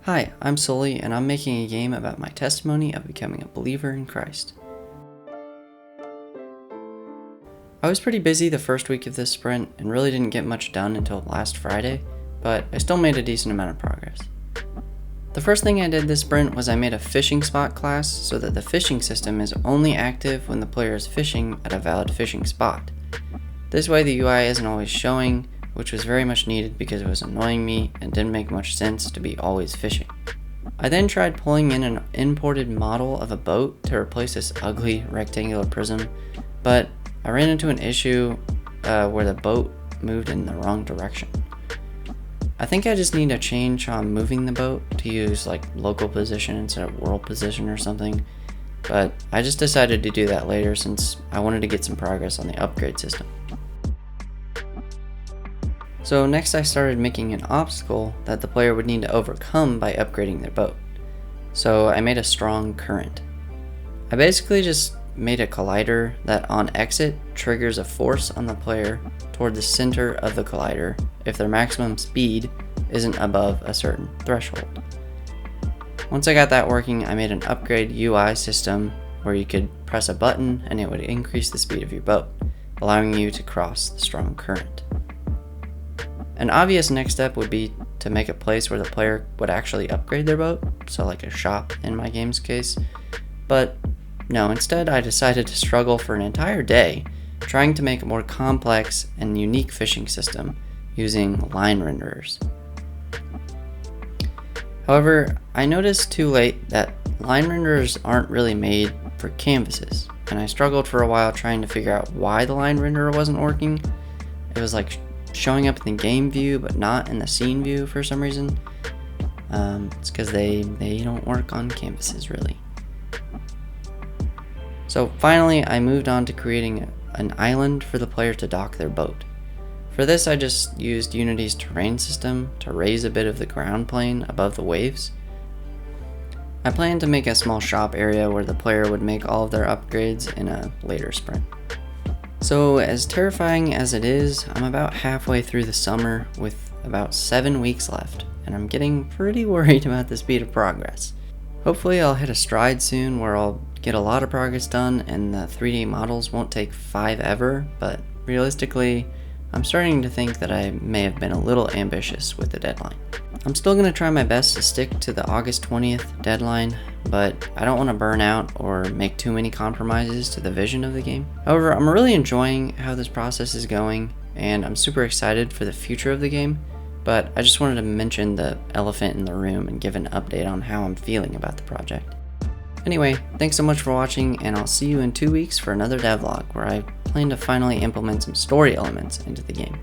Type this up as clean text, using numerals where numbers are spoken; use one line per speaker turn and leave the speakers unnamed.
Hi, I'm Sully, and I'm making a game about my testimony of becoming a believer in Christ. I was pretty busy the first week of this sprint and really didn't get much done until last Friday, but I still made a decent amount of progress. The first thing I did this sprint was I made a fishing spot class so that the fishing system is only active when the player is fishing at a valid fishing spot. This way the UI isn't always showing, which was very much needed because it was annoying me and didn't make much sense to be always fishing. I then tried pulling in an imported model of a boat to replace this ugly rectangular prism, but I ran into an issue where the boat moved in the wrong direction. I think I just need to change how I'm moving the boat to use like local position instead of world position or something, but I just decided to do that later since I wanted to get some progress on the upgrade system. So next I started making an obstacle that the player would need to overcome by upgrading their boat. So I made a strong current. I basically just made a collider that on exit triggers a force on the player toward the center of the collider if their maximum speed isn't above a certain threshold. Once I got that working, I made an upgrade UI system where you could press a button and it would increase the speed of your boat, allowing you to cross the strong current. An obvious next step would be to make a place where the player would actually upgrade their boat, so like a shop in my game's case, but no, instead I decided to struggle for an entire day trying to make a more complex and unique fishing system using line renderers. However, I noticed too late that line renderers aren't really made for canvases, and I struggled for a while trying to figure out why the line renderer wasn't working. It was like showing up in the game view but not in the scene view for some reason. It's because they don't work on canvases really. So finally I moved on to creating an island for the player to dock their boat. For this I just used Unity's terrain system to raise a bit of the ground plane above the waves. I planned to make a small shop area where the player would make all of their upgrades in a later sprint. So as terrifying as it is, I'm about halfway through the summer with about 7 weeks left, and I'm getting pretty worried about the speed of progress. Hopefully I'll hit a stride soon where I'll get a lot of progress done and the 3D models won't take 5 ever, but realistically, I'm starting to think that I may have been a little ambitious with the deadline. I'm still going to try my best to stick to the August 20th deadline, but I don't want to burn out or make too many compromises to the vision of the game. However, I'm really enjoying how this process is going, and I'm super excited for the future of the game, but I just wanted to mention the elephant in the room and give an update on how I'm feeling about the project. Anyway, thanks so much for watching, and I'll see you in 2 weeks for another devlog where I plan to finally implement some story elements into the game.